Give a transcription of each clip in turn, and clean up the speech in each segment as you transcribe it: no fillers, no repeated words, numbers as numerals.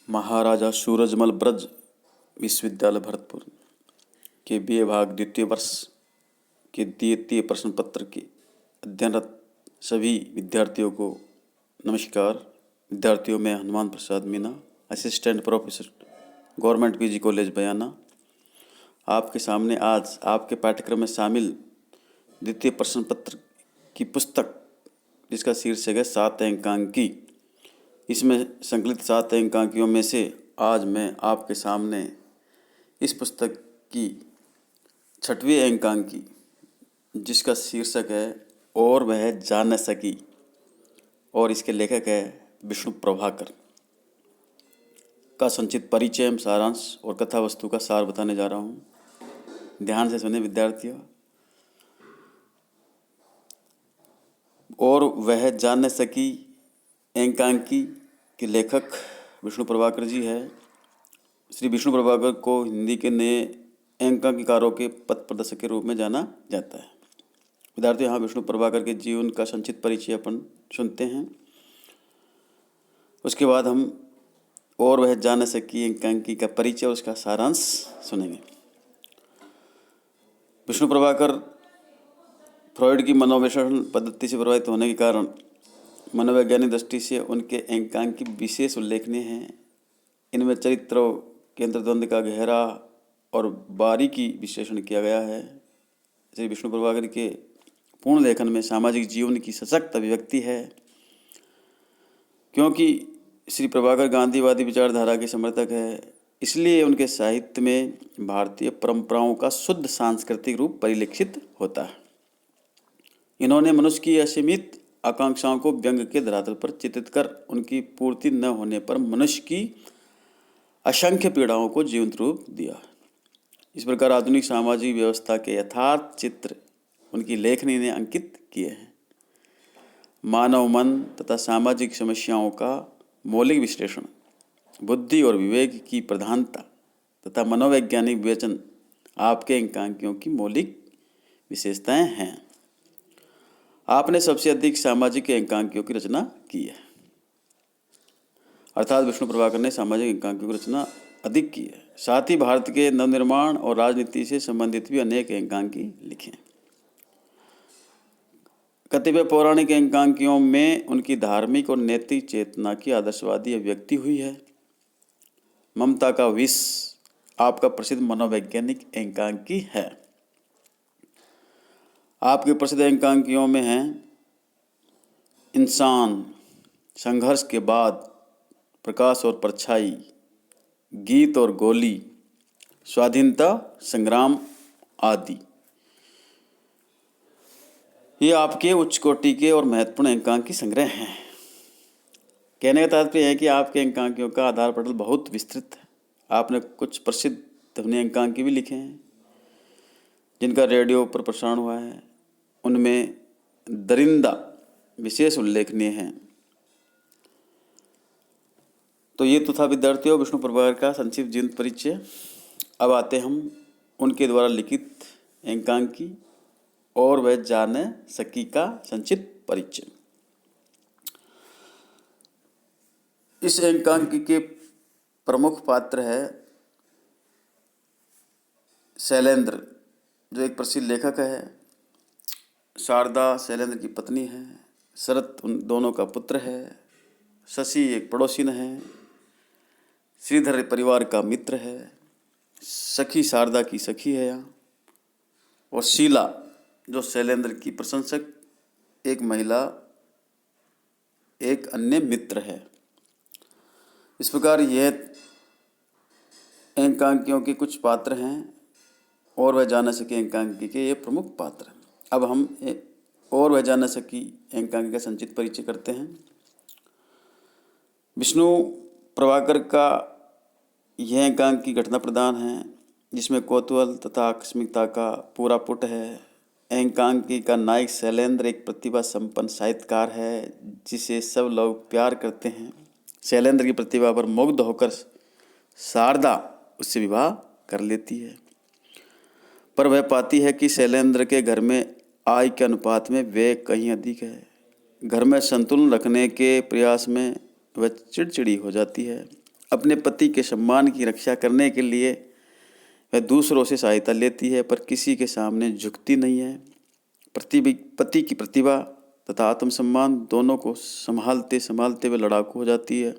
महाराजा सूरजमल ब्रज विश्वविद्यालय भरतपुर के BA भाग द्वितीय वर्ष के द्वितीय प्रश्न पत्र के अध्ययनरत सभी विद्यार्थियों को नमस्कार। विद्यार्थियों में Hanuman Prasad Meena, assistant professor, government PG college Bayana, आपके सामने आज आपके पाठ्यक्रम में शामिल द्वितीय प्रश्न पत्र की पुस्तक जिसका शीर्षक है 7 अंकांकी। इसमें संकलित 7 अंकांकियों में से आज मैं आपके सामने इस पुस्तक की 6वीं अंकांकी जिसका शीर्षक है और वह जा न सकी और इसके लेखक है विष्णु प्रभाकर का संक्षिप्त परिचय एवं सारांश और कथा वस्तु का सार बताने जा रहा हूँ। ध्यान से सुने विद्यार्थियों। और वह जा न सकी अंकांकी के लेखक विष्णु प्रभाकर जी है। श्री विष्णु प्रभाकर को हिंदी के नए अंकांकीकारों के पथ प्रदर्शक के रूप में जाना जाता है। विद्यार्थियों, यहाँ विष्णु प्रभाकर के जीवन का संक्षिप्त परिचय अपन सुनते हैं। उसके बाद हम और वह जा न सकी अंकांकी का परिचय और उसका सारांश सुनेंगे। विष्णु प्रभाकर फ्रॉइड की मनोविश्लेषण पद्धति से प्रभावित होने के कारण मनोवैज्ञानिक दृष्टि से उनके अंकांकी विशेष उल्लेखनीय हैं। इनमें चरित्र के अंतर्द्वंद का गहरा और बारीकी विश्लेषण किया गया है। श्री विष्णु प्रभाकर के पूर्ण लेखन में सामाजिक जीवन की सशक्त अभिव्यक्ति है। क्योंकि श्री प्रभाकर गांधीवादी विचारधारा के समर्थक है, इसलिए उनके साहित्य में भारतीय परंपराओं का शुद्ध सांस्कृतिक रूप परिलक्षित होता है। इन्होंने मनुष्य की असीमित आकांक्षाओं को व्यंग के धरातल पर चित्रित कर उनकी पूर्ति न होने पर मनुष्य की असंख्य पीड़ाओं को जीवंत रूप दिया। इस प्रकार आधुनिक सामाजिक व्यवस्था के यथार्थ चित्र उनकी लेखनी ने अंकित किए हैं। मानव मन तथा सामाजिक समस्याओं का मौलिक विश्लेषण, बुद्धि और विवेक की प्रधानता तथा मनोवैज्ञानिक विवेचन आपके अंकांकियों की मौलिक विशेषताएं हैं। आपने सबसे अधिक सामाजिक अंकांकियों की रचना की है, अर्थात विष्णु प्रभाकर ने सामाजिक अंकांकियों की रचना अधिक की है। साथ ही भारत के नवनिर्माण और राजनीति से संबंधित भी अनेक अंकांकी लिखे हैं। कतिपय पौराणिक अंकांकियों में उनकी धार्मिक और नैतिक चेतना की आदर्शवादी अभिव्यक्ति हुई है। ममता का विष आपका प्रसिद्ध मनोवैज्ञानिक अंकांकी है। आपके प्रसिद्ध अंकांकियों में हैं इंसान, संघर्ष के बाद, प्रकाश और परछाई, गीत और गोली, स्वाधीनता संग्राम आदि। ये आपके उच्च कोटि के और महत्वपूर्ण अंकांकी संग्रह हैं। कहने का तात्पर्य है कि आपके अंकांकियों का आधार पटल बहुत विस्तृत है। आपने कुछ प्रसिद्ध ध्वनि अंकांकी भी लिखे हैं जिनका रेडियो पर प्रसारण हुआ है। उनमें दरिंदा विशेष उल्लेखनीय है। तो ये तो था विद्यार्थियों विष्णु प्रभाकर का संक्षिप्त जीवन परिचय। अब आते हम उनके द्वारा लिखित अंकांकी और वह जा न सकी का संक्षिप्त परिचय। इस अंकांकी के प्रमुख पात्र है शैलेंद्र, जो एक प्रसिद्ध लेखक है। शारदा शैलेंद्र की पत्नी है। शरत उन दोनों का पुत्र है। शशि एक पड़ोसिन है। श्रीधर परिवार का मित्र है। सखी शारदा की सखी है यहाँ। और शीला जो शैलेंद्र की प्रशंसक एक महिला, एक अन्य मित्र है। इस प्रकार यह अंकांकियों के कुछ पात्र हैं और वह जा न सकी अंकांकी के ये प्रमुख पात्र हैं। अब हम और वह जा न सकी अंकांकी का संक्षिप्त परिचय करते हैं। विष्णु प्रभाकर का यह अंकांकी घटना प्रधान है जिसमें कौतूहल तथा आकस्मिकता का पूरा पुट है। अंकांकी का नायक शैलेंद्र एक प्रतिभा संपन्न साहित्यकार है जिसे सब लोग प्यार करते हैं। शैलेंद्र की प्रतिभा पर मुग्ध होकर शारदा उससे विवाह कर लेती है, पर वह पाती है कि शैलेंद्र के घर में आय के अनुपात में व्यय कहीं अधिक है। घर में संतुलन रखने के प्रयास में वह चिड़चिड़ी हो जाती है। अपने पति के सम्मान की रक्षा करने के लिए वह दूसरों से सहायता लेती है, पर किसी के सामने झुकती नहीं है। पति की प्रतिभा तथा आत्मसम्मान दोनों को संभालते संभालते वे लड़ाकू हो जाती है।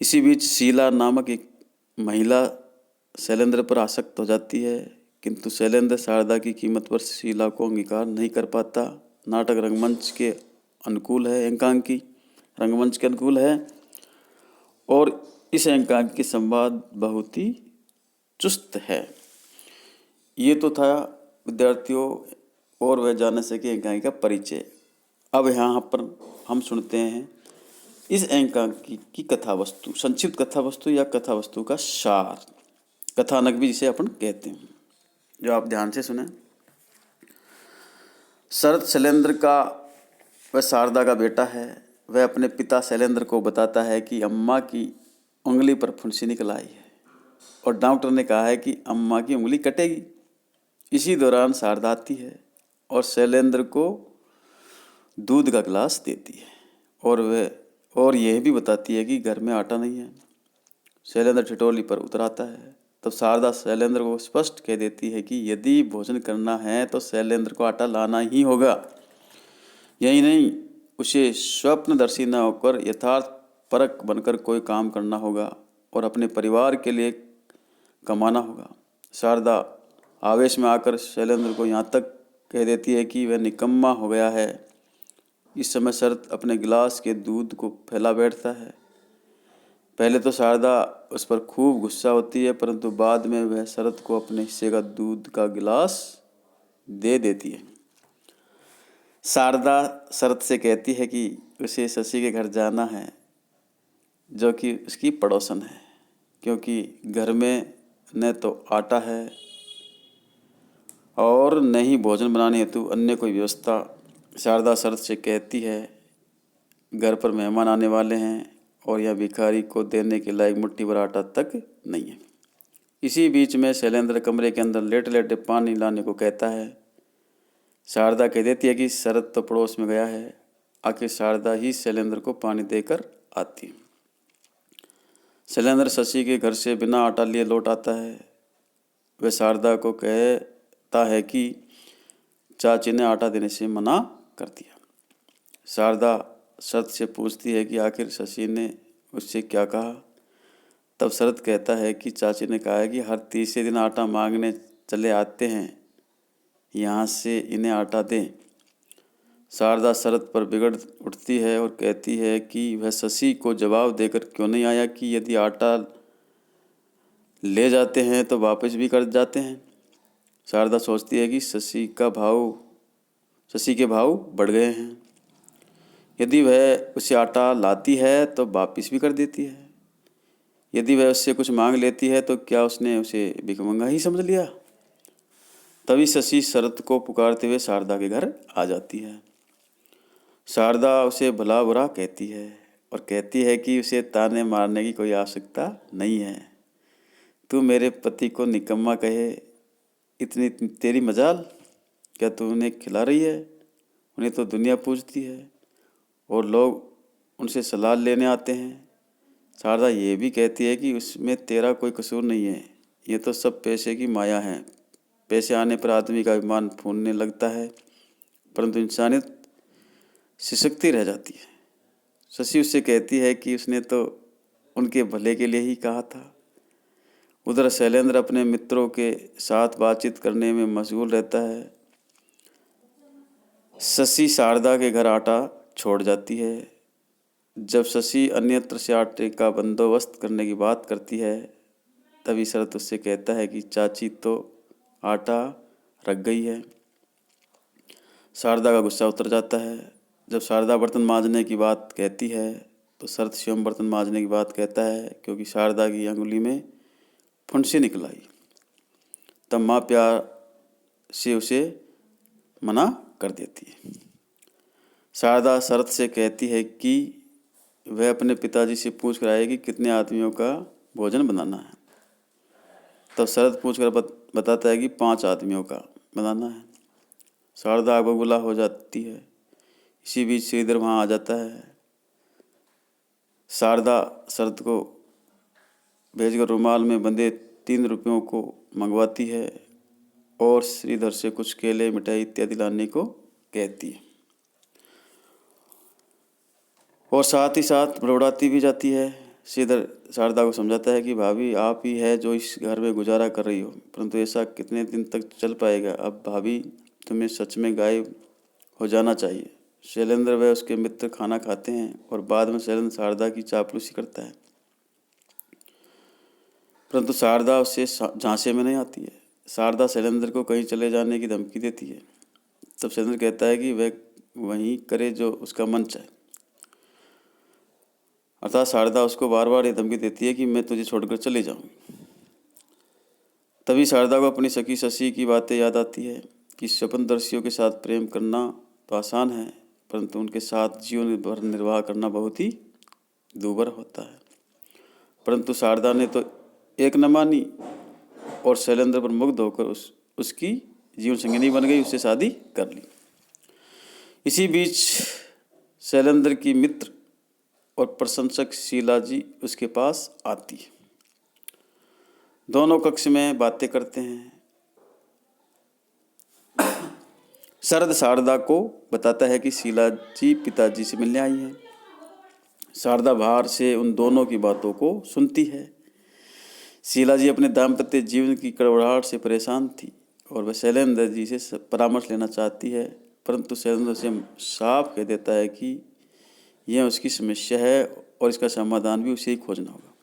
इसी बीच शीला नामक एक महिला शैलेंद्र पर आसक्त हो जाती है, किंतु शैलेंद्र शारदा की कीमत पर शीला को अंगीकार नहीं कर पाता। नाटक रंगमंच के अनुकूल है, एकांकी रंगमंच के अनुकूल है और इस एकांकी संवाद बहुत ही चुस्त है। ये तो था विद्यार्थियों और वह जान सके एकांकी का परिचय। अब यहाँ पर हम सुनते हैं इस एकांकी की कथा वस्तु, संक्षिप्त कथा वस्तु या कथा वस्तु का सार, कथानक भी जिसे अपन कहते हैं, जो आप ध्यान से सुने। शरद शैलेंद्र का वह शारदा का बेटा है। वह अपने पिता शैलेंद्र को बताता है कि अम्मा की उंगली पर फुंसी निकल आई है और डॉक्टर ने कहा है कि अम्मा की उंगली कटेगी। इसी दौरान शारदा आती है और शैलेंद्र को दूध का गिलास देती है और यह भी बताती है कि घर में आटा नहीं है। शैलेंद्र ठिठोली पर उतर आता है। तब शारदा शैलेंद्र को स्पष्ट कह देती है कि यदि भोजन करना है तो शैलेंद्र को आटा लाना ही होगा। यही नहीं, उसे स्वप्नदर्शी न होकर यथार्थ परक बनकर कोई काम करना होगा और अपने परिवार के लिए कमाना होगा। शारदा आवेश में आकर शैलेंद्र को यहाँ तक कह देती है कि वह निकम्मा हो गया है। इस समय शरद अपने गिलास के दूध को फैला बैठता है। पहले तो शारदा उस पर खूब गुस्सा होती है, परंतु बाद में वह शरद को अपने हिस्से का दूध का गिलास दे देती है। शारदा शरद से कहती है कि उसे शशि के घर जाना है, जो कि उसकी पड़ोसन है, क्योंकि घर में न तो आटा है और न ही भोजन बनाने हेतु अन्य कोई व्यवस्था। शारदा शरद से कहती है घर पर मेहमान आने वाले हैं और यह भिखारी को देने के लायक मुट्ठी भर आटा तक नहीं है। इसी बीच में शैलेंद्र कमरे के अंदर लेटे लेटे पानी लाने को कहता है। शारदा कह देती है कि शरद तो पड़ोस में गया है। आखिर शारदा ही शैलेंद्र को पानी देकर आती है। शैलेंद्र शशि के घर से बिना आटा लिए लौट आता है। वह शारदा को कहता है कि चाची ने आटा देने से मना कर दिया। शारदा शरद से पूछती है कि आखिर शशि ने उससे क्या कहा। तब शरद कहता है कि चाची ने कहा है कि हर तीसरे दिन आटा मांगने चले आते हैं, यहाँ से इन्हें आटा दें। शारदा शरद पर बिगड़ उठती है और कहती है कि वह शशि को जवाब देकर क्यों नहीं आया कि यदि आटा ले जाते हैं तो वापस भी कर जाते हैं। शारदा सोचती है कि शशि के भाव बढ़ गए हैं। यदि वह उसे आटा लाती है तो वापस भी कर देती है। यदि वह उससे कुछ मांग लेती है तो क्या उसने उसे भिखमंगा ही समझ लिया। तभी शशि शरद को पुकारते हुए शारदा के घर आ जाती है। शारदा उसे भला बुरा कहती है और कहती है कि उसे ताने मारने की कोई आवश्यकता नहीं है। तू मेरे पति को निकम्मा कहे, इतनी तेरी मजाल, क्या तू उन्हें खिला रही है? उन्हें तो दुनिया पूजती है और लोग उनसे सलाह लेने आते हैं। शारदा ये भी कहती है कि उसमें तेरा कोई कसूर नहीं है, ये तो सब पैसे की माया है। पैसे आने पर आदमी का अभिमान फूलने लगता है, परंतु इंसानियत सिसकती रह जाती है। शशि उससे कहती है कि उसने तो उनके भले के लिए ही कहा था। उधर शैलेंद्र अपने मित्रों के साथ बातचीत करने में मशगूल रहता है। शशि शारदा के घर आटा छोड़ जाती है। जब शशि अन्यत्र से आटे का बंदोबस्त करने की बात करती है, तभी शरद उससे कहता है कि चाची तो आटा रख गई है। शारदा का गुस्सा उतर जाता है। जब शारदा बर्तन मांजने की बात कहती है तो शरद स्वयं बर्तन मांजने की बात कहता है, क्योंकि शारदा की अंगुली में फुंसी निकल आई। तब माँ प्यार से उसे मना कर देती है। शारदा शरद से कहती है कि वह अपने पिताजी से पूछ कर आए कि कितने आदमियों का भोजन बनाना है। तब शरद पूछ कर बताता है कि 5 आदमियों का बनाना है। शारदा आग बबूला हो जाती है। इसी बीच श्रीधर वहाँ आ जाता है। शारदा शरद को भेजकर रुमाल में बंधे 3 रुपयों को मंगवाती है और श्रीधर से कुछ केले मिठाई इत्यादि लाने को कहती है और साथ ही साथ बड़बड़ाती भी जाती है। श्रीधर शारदा को समझाता है कि भाभी आप ही है जो इस घर में गुजारा कर रही हो, परंतु ऐसा कितने दिन तक चल पाएगा। अब भाभी तुम्हें सच में गायब हो जाना चाहिए। शैलेंद्र व उसके मित्र खाना खाते हैं और बाद में शैलेंद्र शारदा की चापलूसी करता है, परंतु शारदा उससे झांसे में नहीं आती है। शारदा शैलेंद्र को कहीं चले जाने की धमकी देती है। तब शैलेंद्र कहता है कि वह वहीं करे जो उसका मन चाहे, अर्थात शारदा उसको बार बार ये धमकी देती है कि मैं तुझे छोड़कर चले जाऊंगी। तभी शारदा को अपनी सखी शशि की बातें याद आती है कि स्वप्नदर्शियों के साथ प्रेम करना तो आसान है, परंतु उनके साथ जीवन भर निर्वाह करना बहुत ही दूभर होता है। परंतु शारदा ने तो एक न मानी और शैलेंद्र पर मुग्ध होकर उसकी जीवन संगिनी बन गई, उससे शादी कर ली। इसी बीच शैलेंद्र की मित्र और प्रशंसक शीला जी उसके पास आती है। दोनों कक्ष में बातें करते हैं। शरद शारदा को बताता है कि शीला जी पिताजी से मिलने आई हैं। शारदा बाहर से उन दोनों की बातों को सुनती है। शीला जी अपने दाम्पत्य जीवन की कड़वाहट से परेशान थी और वह शैलेंद्र जी से परामर्श लेना चाहती है, परंतु शैलेंद्र से साफ कह देता है कि यह उसकी समस्या है और इसका समाधान भी उसे ही खोजना होगा।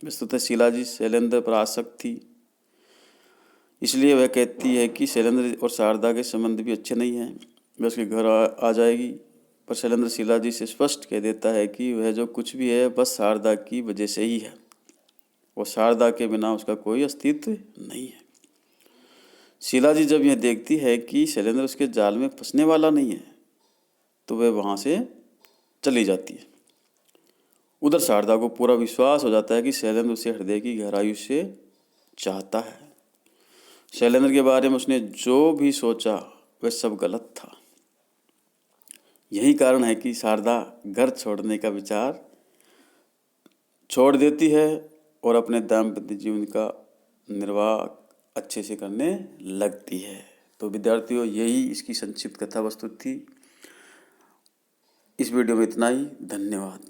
वस्तुतः शीला जी शैलेंद्र पर आसक्त थी, इसलिए वह कहती है कि शैलेंद्र और शारदा के संबंध भी अच्छे नहीं हैं, वह उसके घर आ जाएगी। पर शैलेंद्र शीला जी से स्पष्ट कह देता है कि वह जो कुछ भी है बस शारदा की वजह से ही है और शारदा के बिना उसका कोई अस्तित्व नहीं है। शीला जी जब यह देखती है कि शैलेंद्र उसके जाल में फंसने वाला नहीं है तो वह वहाँ से चली जाती है। उधर शारदा को पूरा विश्वास हो जाता है कि शैलेंद्र उसे हृदय की गहराई से चाहता है। शैलेंद्र के बारे में उसने जो भी सोचा वह सब गलत था। यही कारण है कि शारदा घर छोड़ने का विचार छोड़ देती है और अपने दाम्पत्य जीवन का निर्वाह अच्छे से करने लगती है। तो विद्यार्थियों, यही इसकी संक्षिप्त कथा वस्तु थी। इस वीडियो में इतना ही। धन्यवाद।